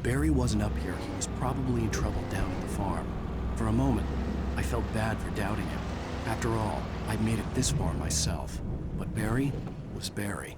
Barry wasn't up here, he was probably in trouble down at the farm. For a moment, I felt bad for doubting him. After all, I'd made it this far myself. But Barry was Barry.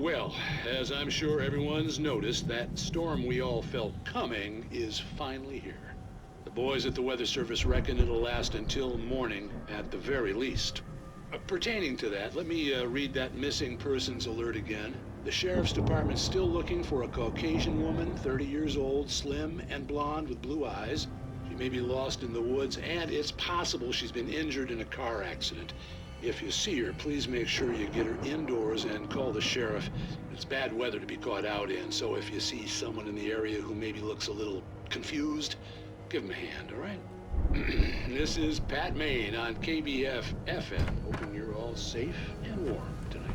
Well, as I'm sure everyone's noticed, that storm we all felt coming is finally here. The boys at the Weather Service reckon it'll last until morning at the very least. Pertaining to that, let me read that missing persons alert again. The Sheriff's Department's still looking for a Caucasian woman, 30 years old, slim and blonde with blue eyes. She may be lost in the woods, and it's possible she's been injured in a car accident. If you see her, please make sure you get her indoors and call the sheriff. It's bad weather to be caught out in, so if you see someone in the area who maybe looks a little confused, give him a hand, all right? This is Pat Maine on KBF FM, hoping you're all safe and warm tonight.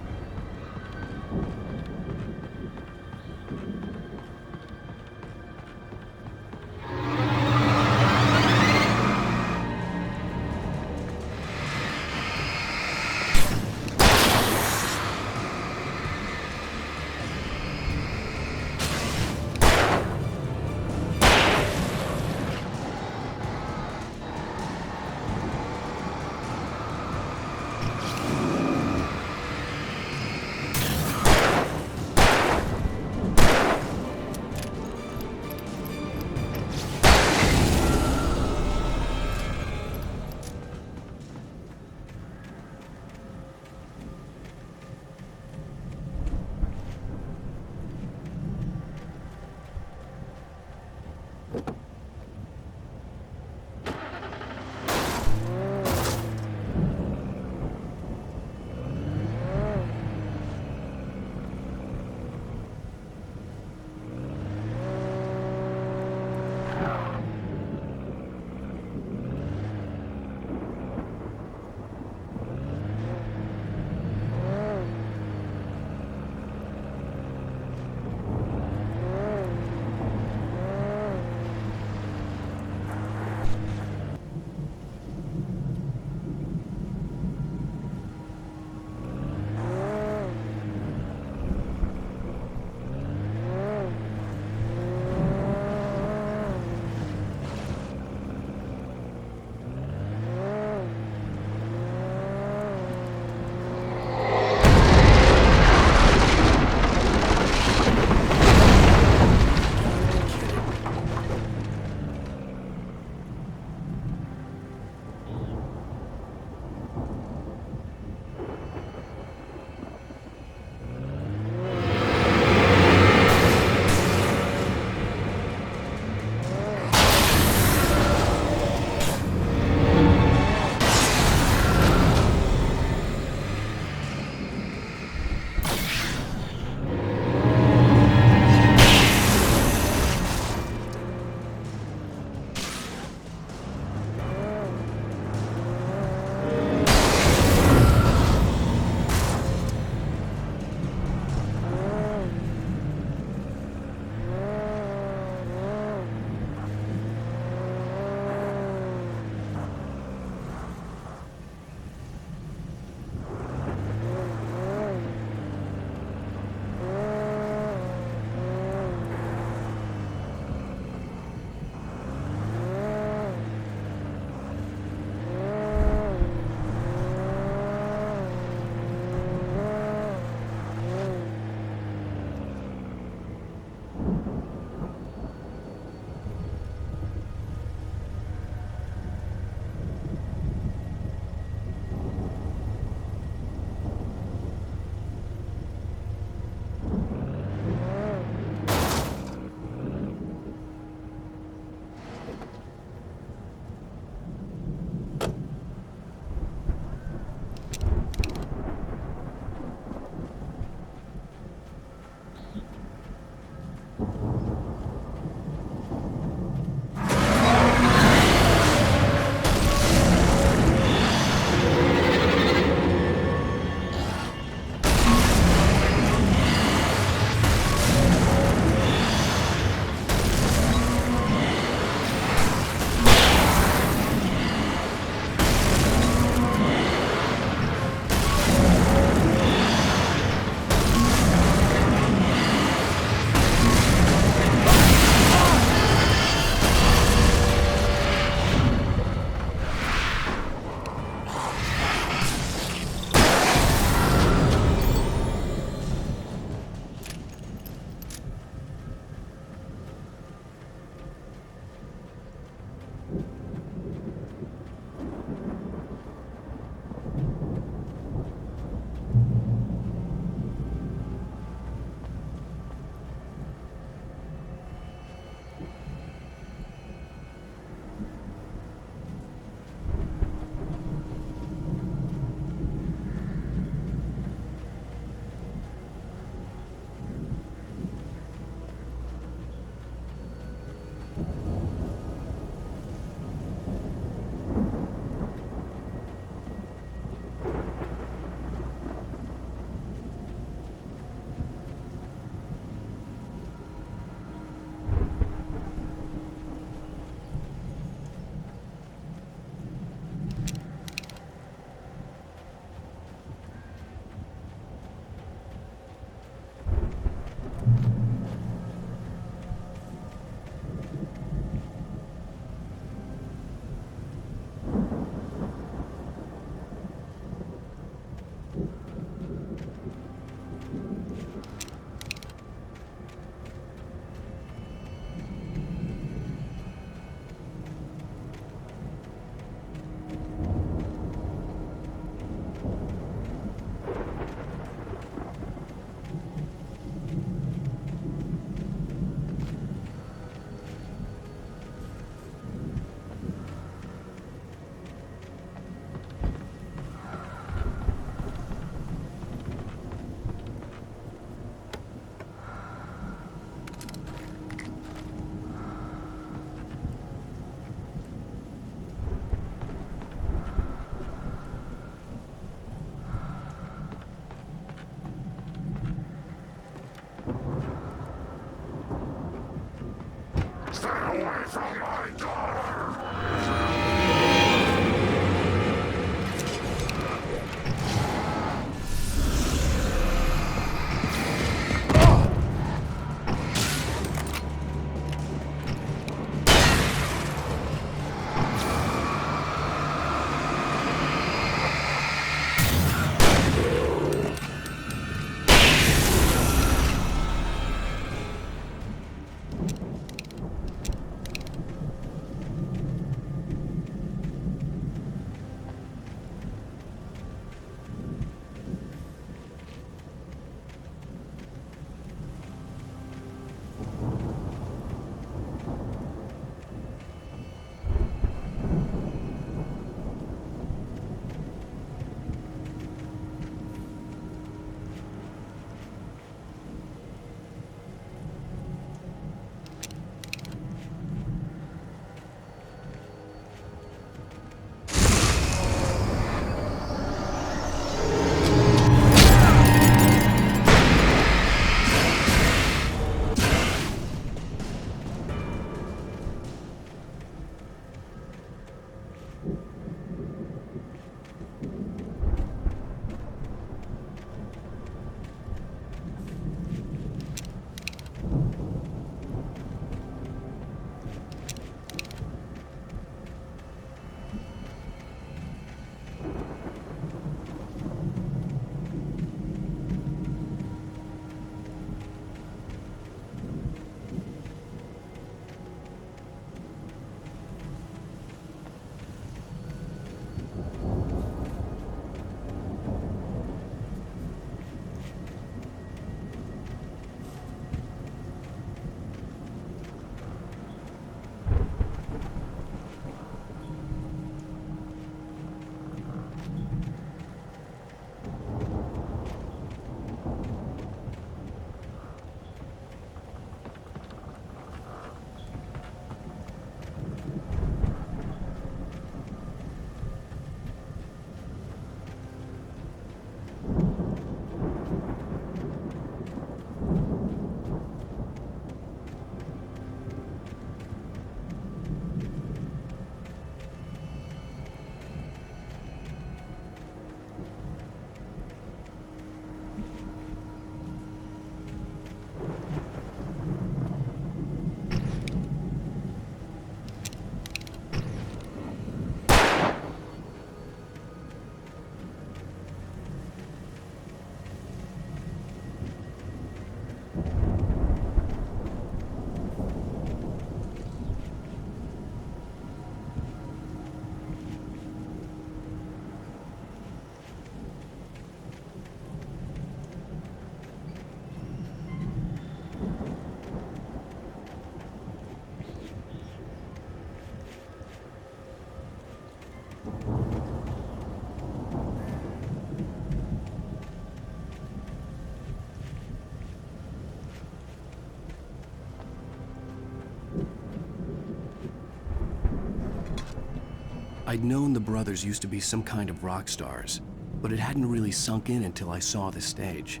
I'd known the brothers used to be some kind of rock stars, but it hadn't really sunk in until I saw the stage.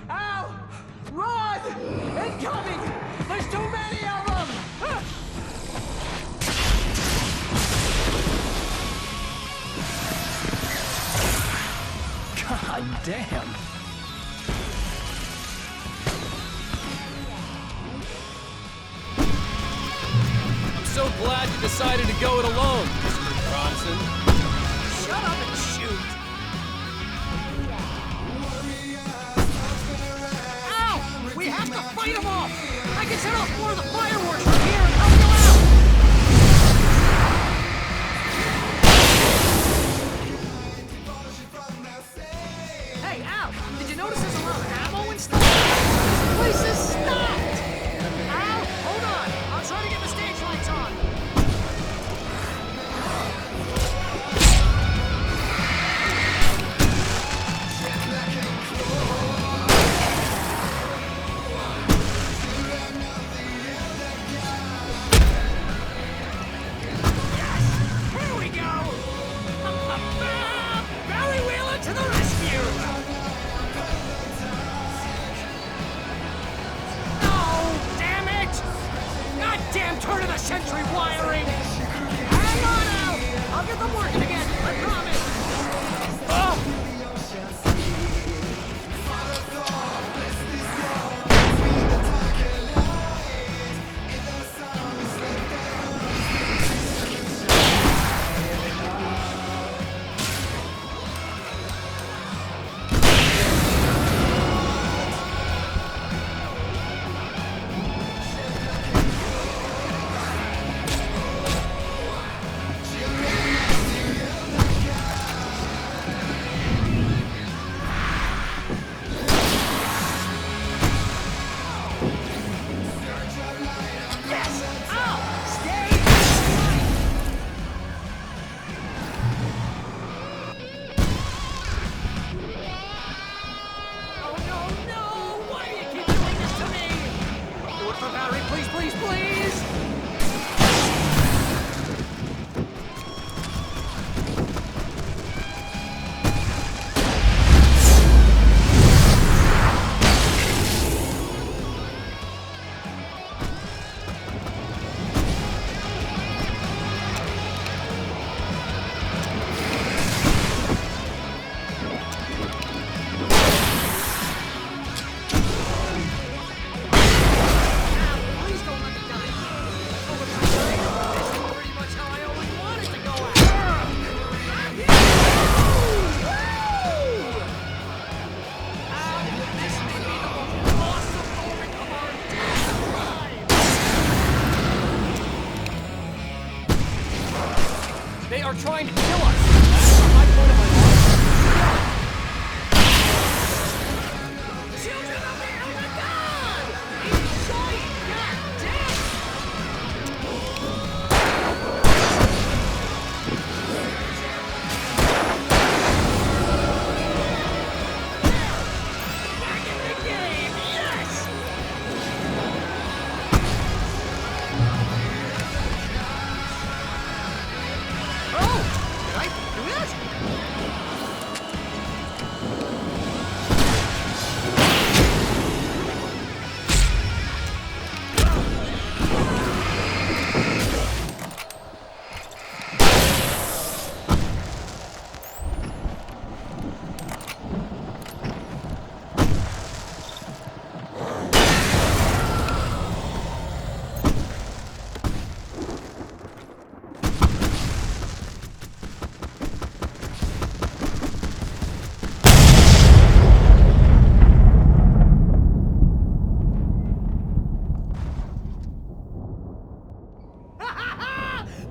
Al! Run! Incoming! There's too many of them! God damn! I'm so glad you decided to go it alone, Mr. Bronson. Shut up and shoot! Ow! We have to fight them off! I can set off more of the fireworks from here and help you out! Hey, Al! Did you notice there's a lot of ammo and stuff? This place is stopped! Al, hold on! I'll try to get the stage lights on! They are trying to kill us! That's my point of my life. Children of the Elder God! It's giant! God damn! Back in the game! Yes! Oh! Did I do that?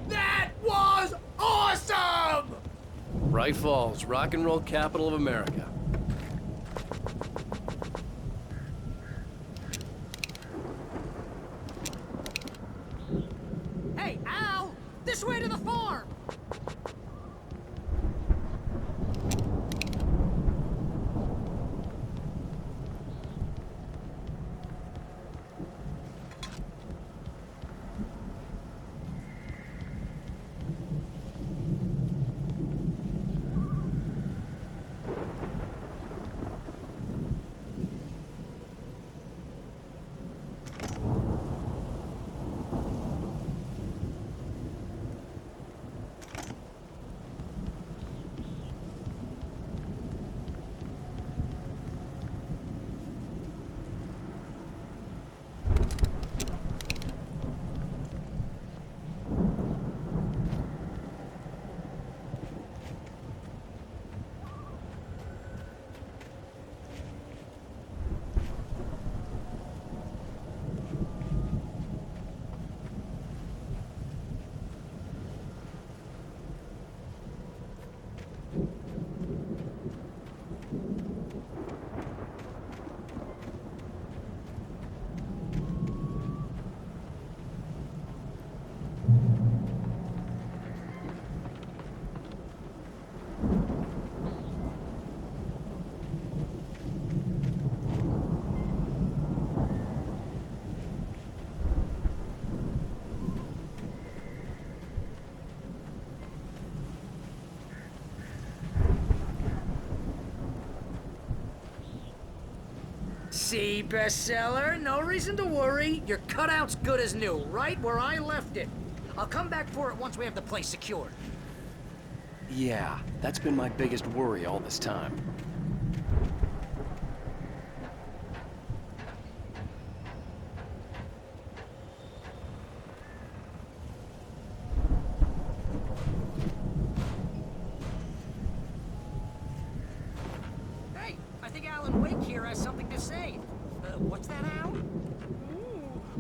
That was awesome! Bright Falls, rock and roll capital of America. Hey, Al! This way to the farm! See, bestseller? No reason to worry. Your cutout's good as new, right where I left it. I'll come back for it once we have the place secured. Yeah, that's been my biggest worry all this time. Hey, I think Alan Wake here has something to say. What's that, Al?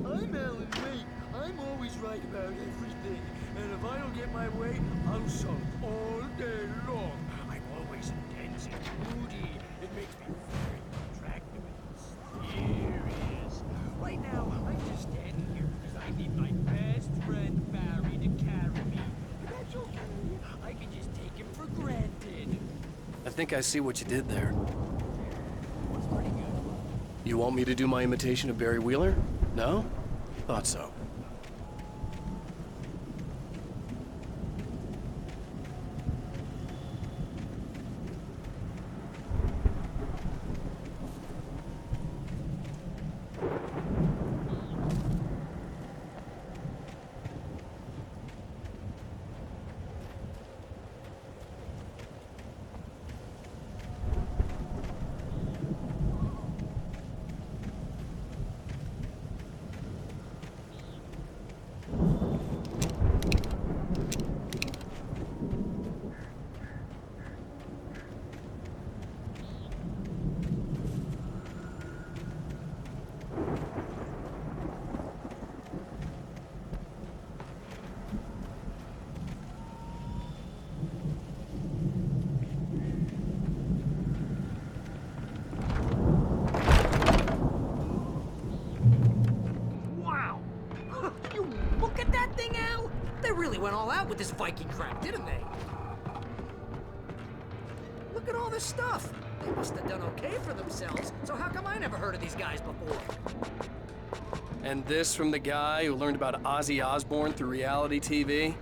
Oh, I'm Alan Wake. I'm always right about everything. And if I don't get my way, I'll sulk all day long. I'm always intense and moody. It makes me very attractive and mysterious. Right now, I'm just standing here because I need my best friend Barry to carry me. But that's okay. I can just take him for granted. I think I see what you did there. What's pretty good? You want me to do my imitation of Barry Wheeler? No? Thought so. out with this Viking crap, didn't they? Look at all this stuff. They must have done okay for themselves, so how come I never heard of these guys before? And this from the guy who learned about Ozzy Osbourne through reality TV?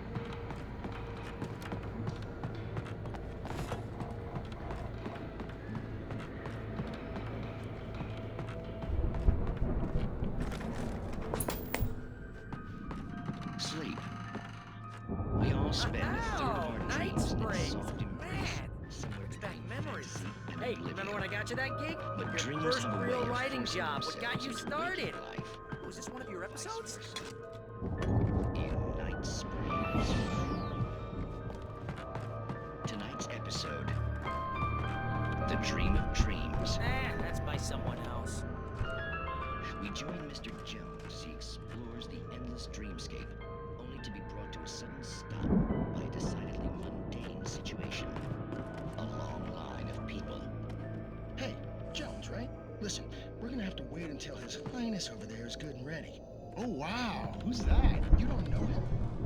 Sleep. We all spend a third of our Night dreams in Springs. soft embrace. Man, Somewhere brings back between memories. fantasy and Hey, oblivion. remember when I got you that gig? But Your dreams first have a way real of writing forcing job. What got themselves you into waking started? life. Oh, is this one of your episodes? In Night Springs. Tonight's episode, The Dream of Dreams. That's by someone else. We join Mr. Jones as he explores the endless dreamscape, only to be brought to a sudden stop by a decidedly mundane situation. A long line of people. Hey, Jones, right? Listen, we're gonna have to wait until His Highness over there is good and ready. Oh, wow. Who's that? You don't know him?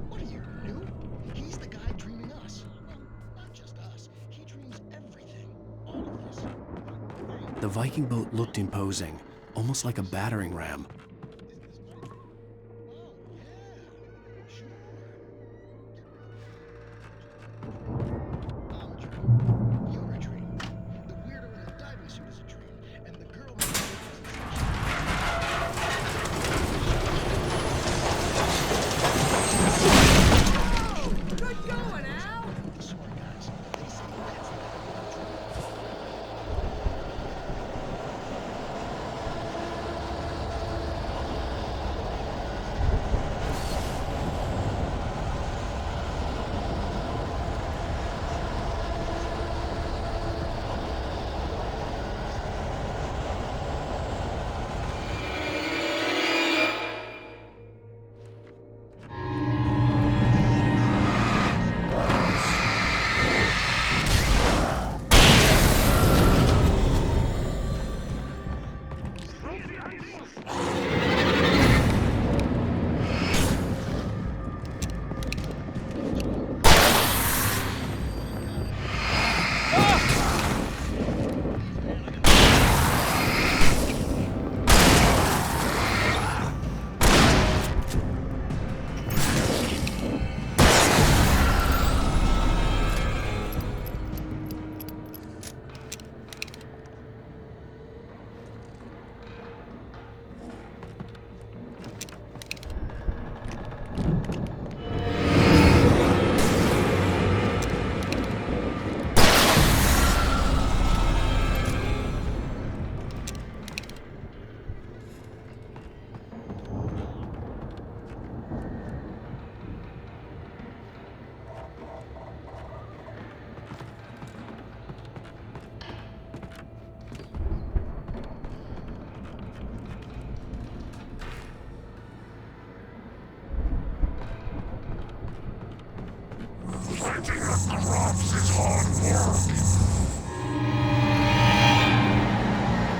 What are you, new? He's the guy dreaming us. Well, not just us. He dreams everything. All of us. The Viking boat looked imposing, almost like a battering ram. Oh, yeah. Sure. I'm a dream. You're a dream. The weirdo in the diving suit is a dream. And the girl... Good going, Al! Sorry, guys. They say that's not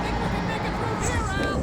Think we can make it through here, Al?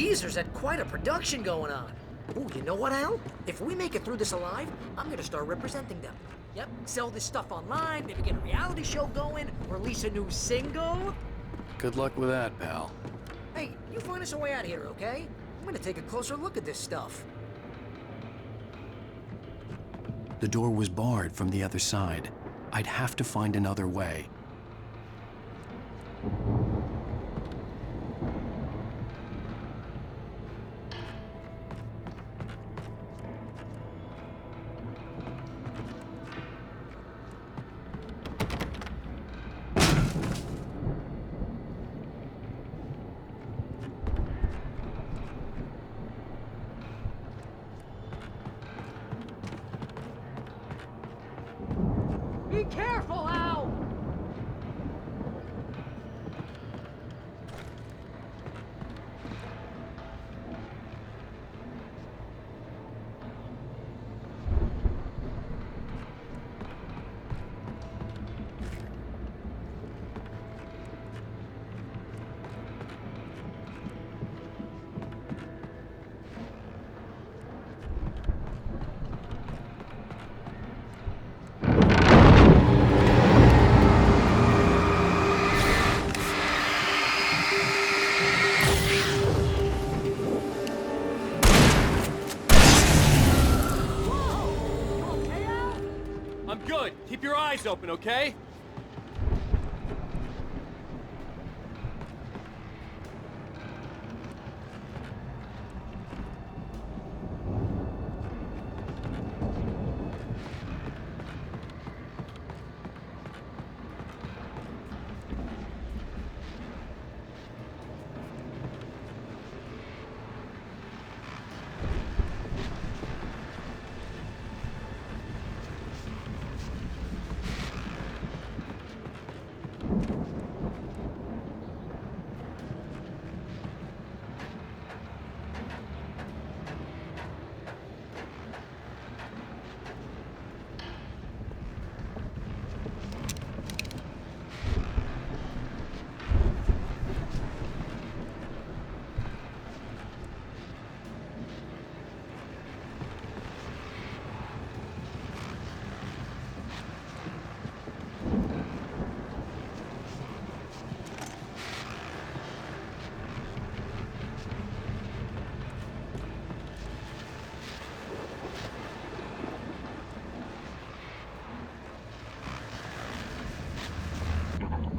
geezers had quite a production going on. Ooh, you know what, Al? If we make it through this alive, I'm gonna start representing them. Yep, sell this stuff online, maybe get a reality show going, release a new single. Good luck with that, pal. Hey, you find us a way out of here, okay? I'm gonna take a closer look at this stuff. The door was barred from the other side. I'd have to find another way. Be careful, Al! I'm good. Keep your eyes open, okay?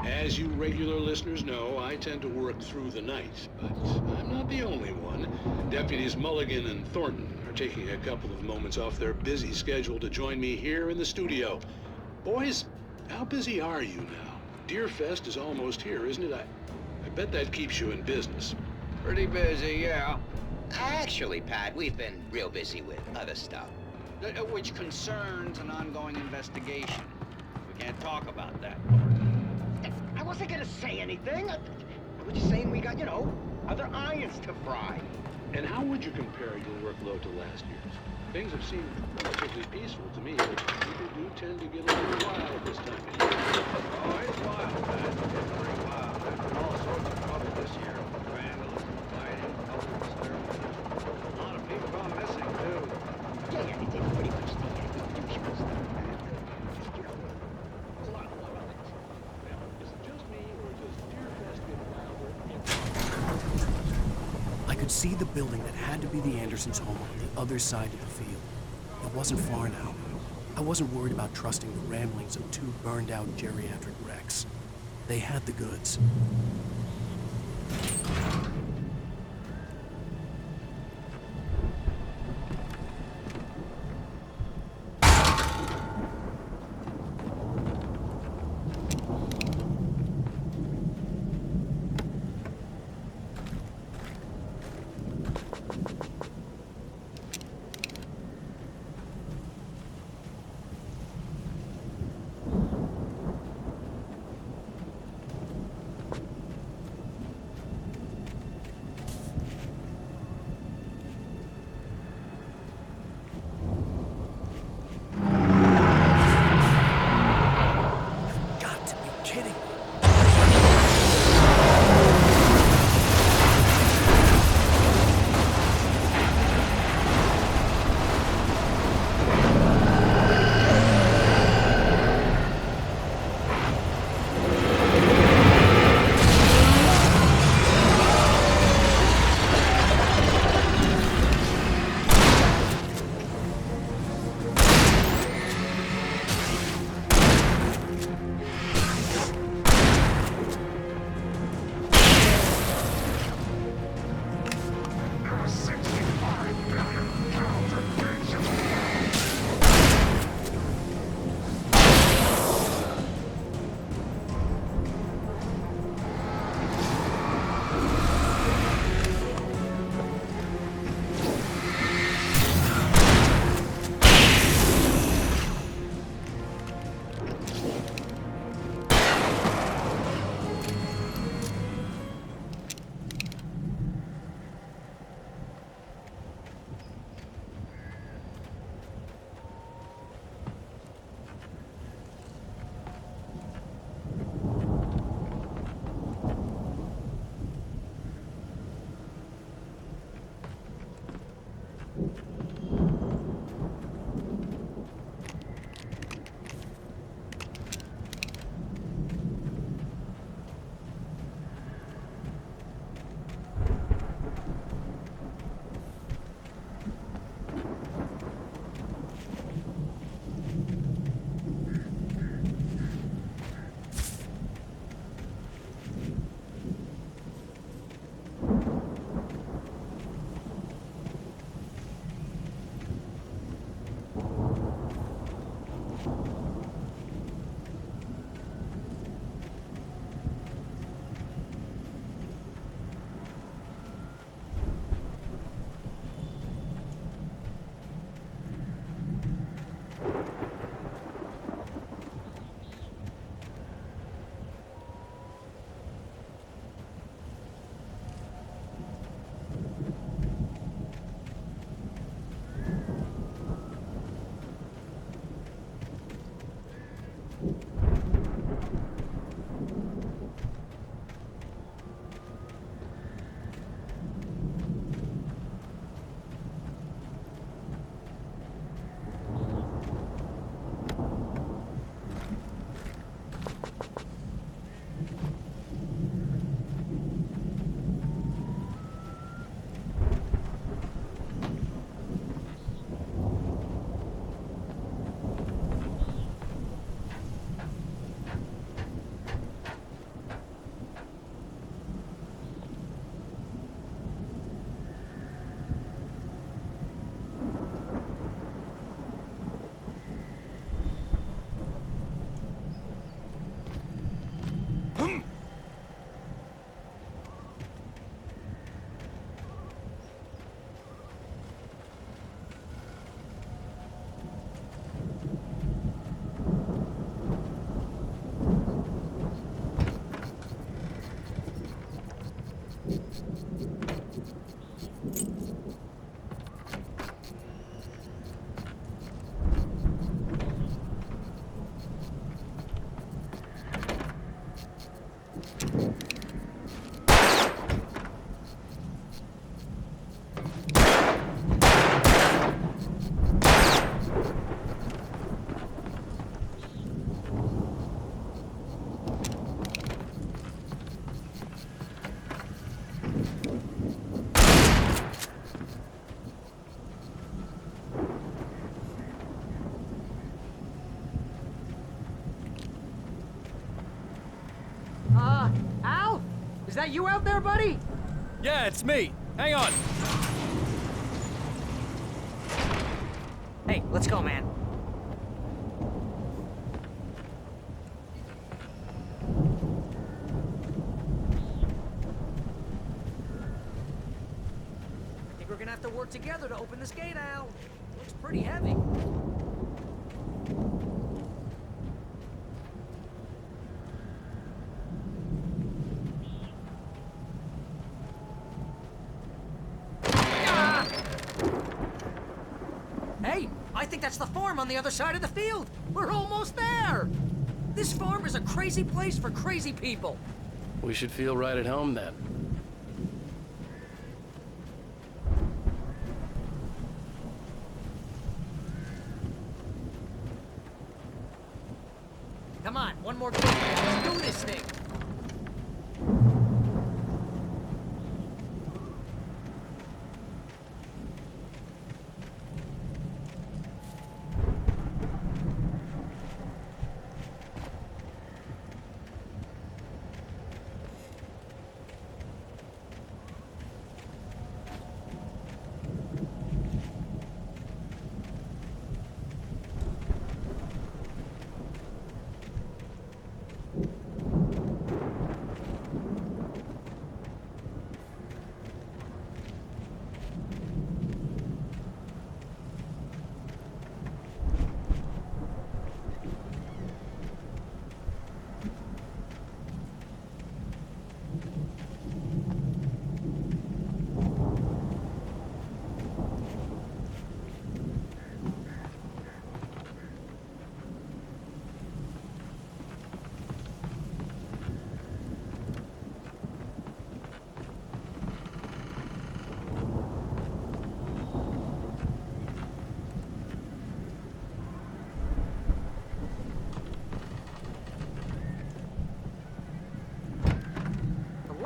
As you regular listeners know, I tend to work through the night, but I'm not the only one. Deputies Mulligan and Thornton are taking a couple of moments off their busy schedule to join me here in the studio. Boys, how busy are you now? Deerfest is almost here, isn't it? I bet that keeps you in business. Pretty busy, yeah. Actually, Pat, we've been real busy with other stuff, which concerns an ongoing investigation. We can't talk about that. I wasn't gonna say anything. I was just saying we got, you know, other irons to fry. And how would you compare your workload to last year's? Things have seemed relatively peaceful to me, but people do tend to get a little wild this time of year. Oh, it's wild, Pat. It's very wild. There's been all sorts of trouble this year. Vandalism, fighting, public disturbance. A lot of people gone missing, too. Yeah, it's pretty much the usual stuff, man. You know, there's a lot of things. Now, is it just me, or does Deerfest get wilder every I could see the building that had to be the Andersons' home on the other side of the field. It wasn't far now. I wasn't worried about trusting the ramblings of two burned-out geriatric wrecks. They had the goods. Al? Is that you out there, buddy? Yeah, it's me. Hang on. Hey, let's go, man. I think we're gonna have to work together to open this gate, Al. Looks pretty heavy. Hey, I think that's the farm on the other side of the field. We're almost there. This farm is a crazy place for crazy people. We should feel right at home then. Come on, one more clip. Let's do this thing.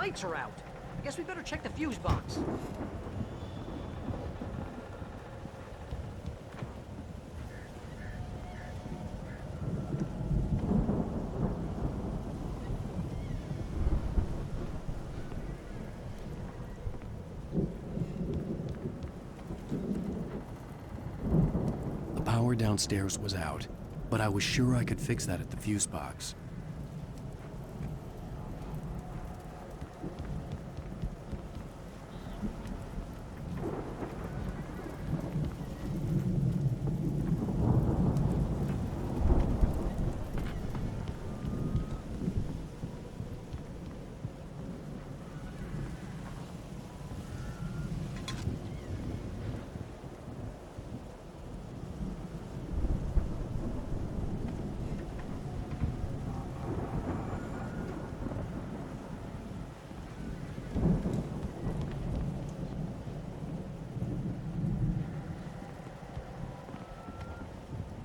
lights are out. I guess we better check the fuse box. The power downstairs was out, but I was sure I could fix that at the fuse box.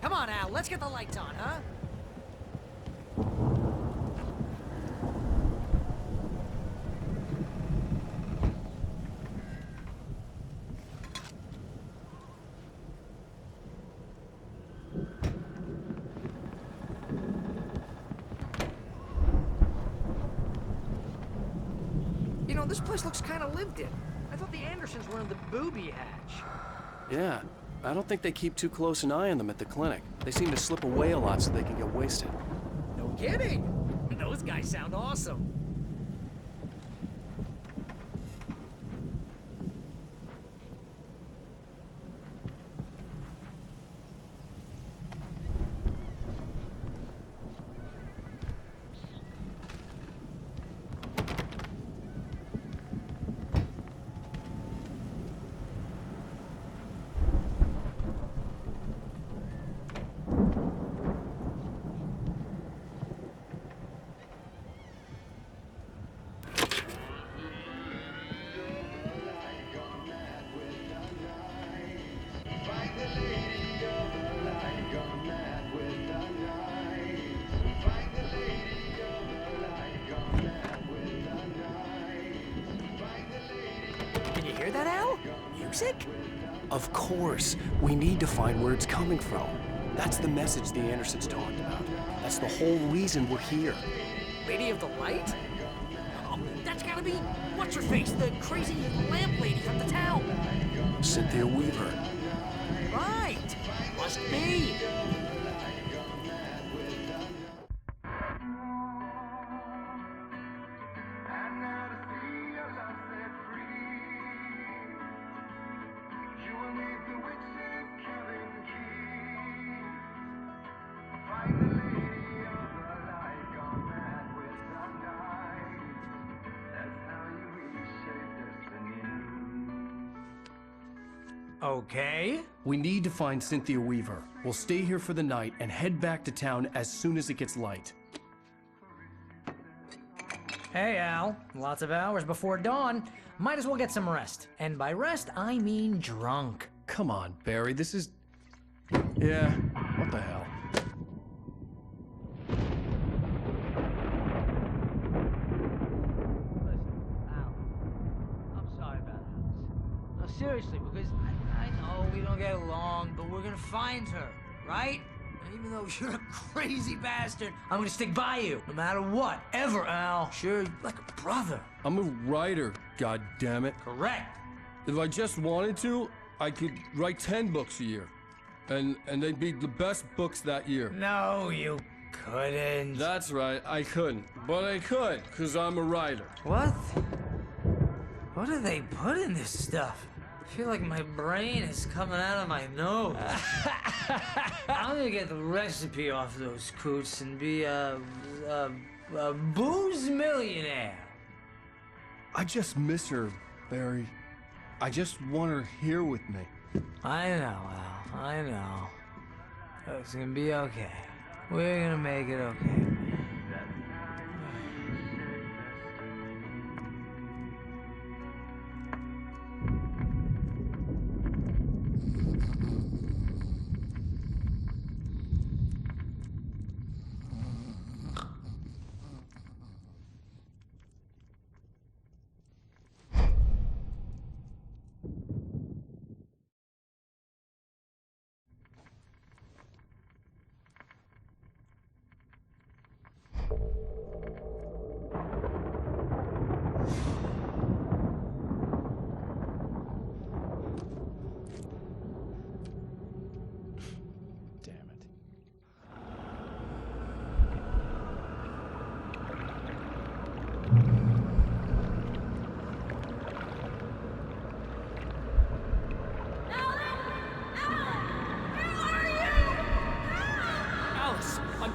Come on, Al, let's get the lights on, huh? You know, this place looks kind of lived in. I thought the Andersons were in the booby hatch. Yeah, I don't think they keep too close an eye on them at the clinic. They seem to slip away a lot so they can get wasted. No kidding. Those guys sound awesome. Can you hear that, Al? Music? Of course. We need to find where it's coming from. That's the message the Andersons talked about. That's the whole reason we're here. Lady of the Light? Oh, that's gotta be what's-her-face, the crazy lamp lady from the town. Cynthia Weaver. Right. Must be. Okay. We need to find Cynthia Weaver. We'll stay here for the night and head back to town as soon as it gets light. Hey, Al. Lots of hours before dawn. Might as well get some rest. And by rest, I mean drunk. Come on, Barry, this is... Yeah, what the hell? I'm sorry about this. No, seriously, because I know we don't get along, but we're gonna find her, right? And even though you're a crazy bastard, I'm gonna stick by you, no matter what, ever, Al. Sure, like a brother. I'm a writer, goddammit. Correct. If I just wanted to, I could write 10 books a year. And they'd be the best books that year. No, you couldn't. That's right, I couldn't. But I could, because I'm a writer. What? What do they put in this stuff? I feel like my brain is coming out of my nose. I'm gonna get the recipe off those coots and be a booze millionaire. I just miss her, Barry. I just want her here with me. I know, Al. I know. It's gonna be okay. We're gonna make it okay.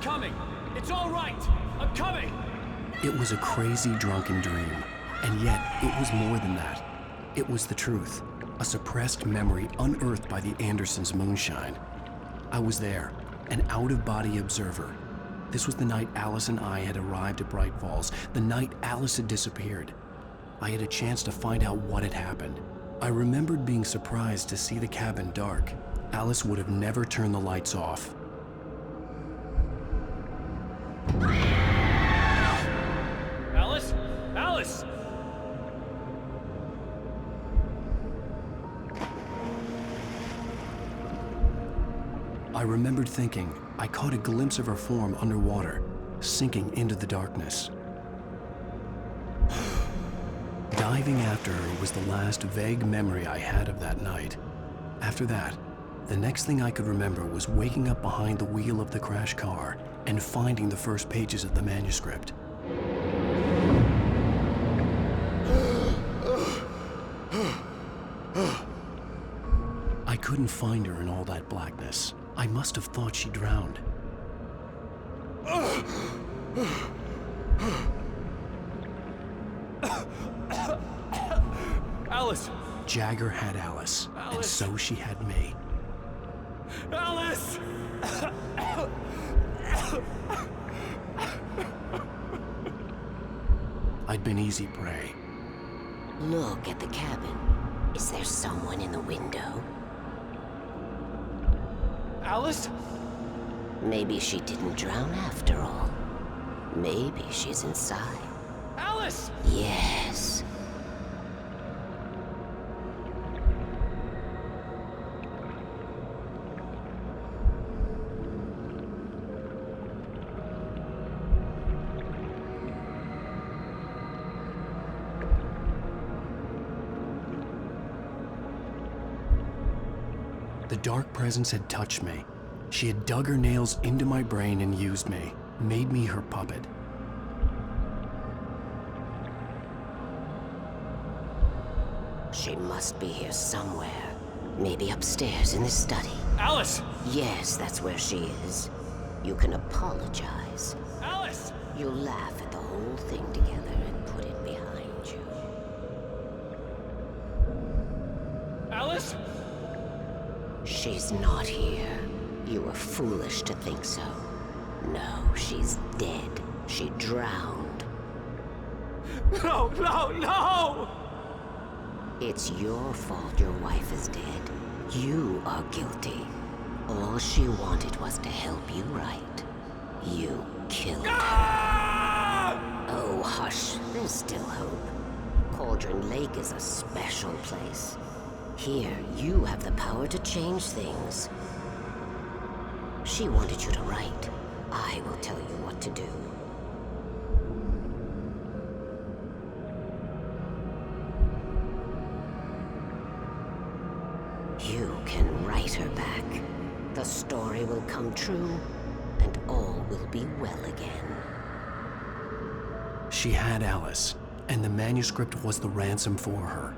coming. It's all right. I'm coming. It was a crazy, drunken dream, and yet it was more than that. It was the truth, a suppressed memory unearthed by the Andersons' moonshine. I was there, an out-of-body observer. This was the night Alice and I had arrived at Bright Falls, the night Alice had disappeared. I had a chance to find out what had happened. I remembered being surprised to see the cabin dark. Alice would have never turned the lights off. Alice? Alice! I remembered thinking I caught a glimpse of her form underwater, sinking into the darkness. Diving after her was the last vague memory I had of that night. After that, the next thing I could remember was waking up behind the wheel of the crashed car and finding the first pages of the manuscript. I couldn't find her in all that blackness. I must have thought she drowned. Alice! Jagger had Alice, and so she had me. Alice! I'd been easy prey. Look at the cabin. Is there someone in the window? Alice? Maybe she didn't drown after all. Maybe she's inside. Alice! Yes. The dark presence had touched me. She had dug her nails into my brain and used me, made me her puppet. She must be here somewhere. Maybe upstairs in the study. Alice! Yes, that's where she is. You can apologize. Alice! You'll laugh at the whole thing together and put it behind you. Alice? She's not here. You were foolish to think so. No, she's dead. She drowned. No, no, no! It's your fault your wife is dead. You are guilty. All she wanted was to help you right. You killed her. Oh, hush. There's still hope. Cauldron Lake is a special place. Here, you have the power to change things. She wanted you to write. I will tell you what to do. You can write her back. The story will come true, and all will be well again. She had Alice, and the manuscript was the ransom for her.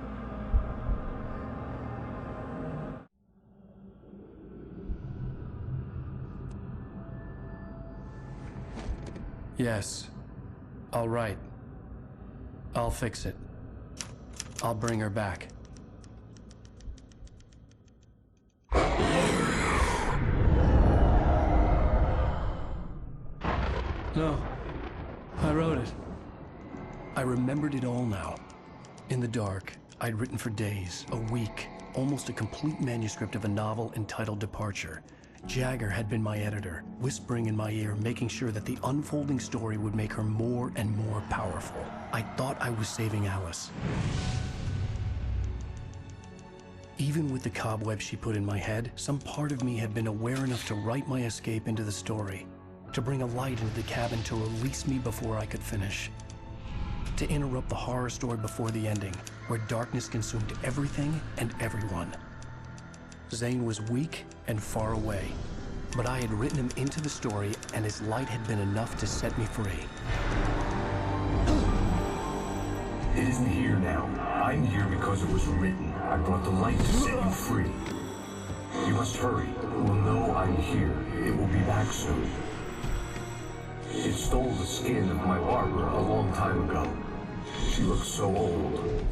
Yes. All right. I'll fix it. I'll bring her back. No. I wrote it. I remembered it all now. In the dark, I'd written for days, a week, almost a complete manuscript of a novel entitled Departure. Jagger had been my editor, whispering in my ear, making sure that the unfolding story would make her more and more powerful. I thought I was saving Alice. Even with the cobwebs she put in my head, some part of me had been aware enough to write my escape into the story, to bring a light into the cabin to release me before I could finish, to interrupt the horror story before the ending, where darkness consumed everything and everyone. Zane was weak and far away, but I had written him into the story, and his light had been enough to set me free. It isn't here now. I'm here because it was written. I brought the light to set you free. You must hurry. We'll know I'm here. It will be back soon. It stole the skin of my Barbara a long time ago. She looks so old.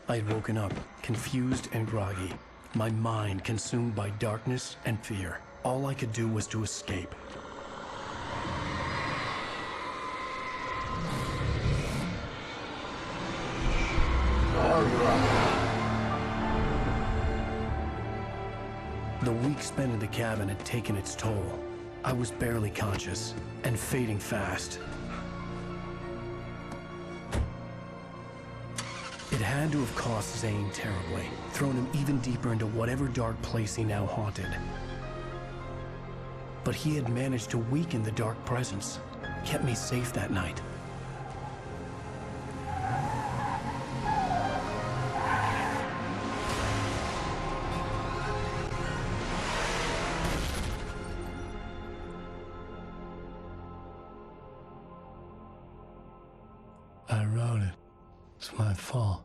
I had woken up, confused and groggy, my mind consumed by darkness and fear. All I could do was to escape. The week spent in the cabin had taken its toll. I was barely conscious, and fading fast. It had to have cost Zane terribly, thrown him even deeper into whatever dark place he now haunted. But he had managed to weaken the dark presence, kept me safe that night. I wrote it. It's my fault.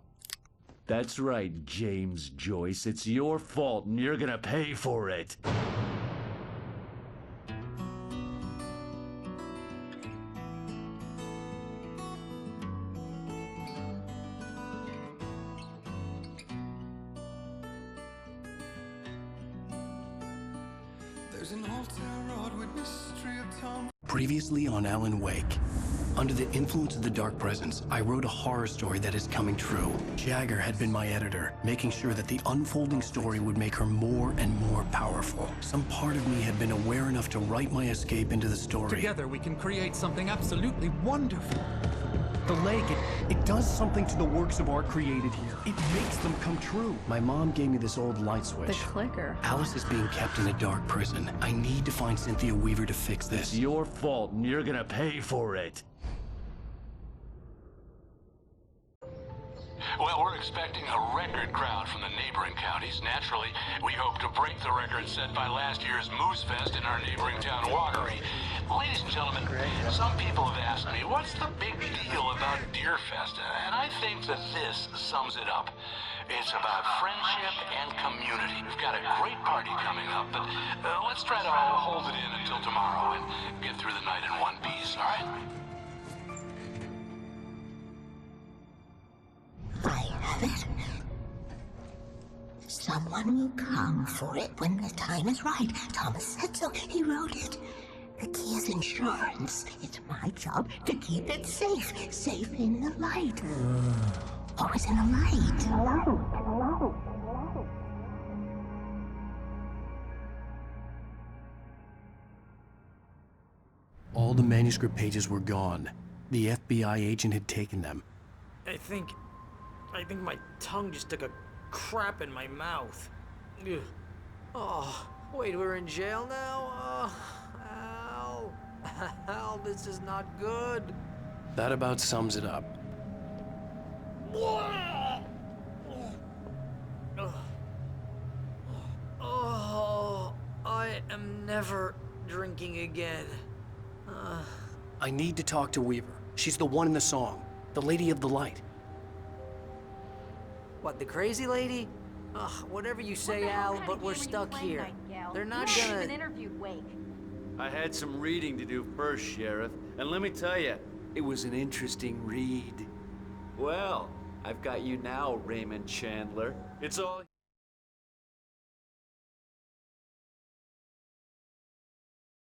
That's right, James Joyce. It's your fault, and you're gonna pay for it. There's an old town road with mystery of Tom. Previously on Alan Wake. Under the influence of the dark presence, I wrote a horror story that is coming true. Jagger had been my editor, making sure that the unfolding story would make her more and more powerful. Some part of me had been aware enough to write my escape into the story. Together we can create something absolutely wonderful. The lake, it does something to the works of art created here. It makes them come true. My mom gave me this old light switch. The clicker. Alice is being kept in a dark prison. I need to find Cynthia Weaver to fix this. It's your fault, and you're gonna pay for it. Well, we're expecting a record crowd from the neighboring counties. Naturally, we hope to break the record set by last year's Moose Fest in our neighboring town, Watery. Ladies and gentlemen, some people have asked me, what's the big deal about Deer Fest? And I think that this sums it up. It's about friendship and community. We've got a great party coming up, but let's try to hold it in until tomorrow and get through the night in one piece, all right? I have it. Someone will come for it when the time is right. Thomas said so. He wrote it. The key is insurance. It's my job to keep it safe. Safe in the light. Always in the light. All the manuscript pages were gone. The FBI agent had taken them. I think my tongue just took a crap in my mouth. Ugh. Oh, wait, we're in jail now? Al. Al, this is not good. That about sums it up. Oh, I am never drinking again. I need to talk to Weaver. She's the one in the song. The Lady of the Light. What, the crazy lady? Ugh, whatever you say, Al, but we're stuck here. They're not gonna... interviewed Wake. I had some reading to do first, Sheriff, and let me tell you, it was an interesting read. Well, I've got you now, Raymond Chandler. It's all...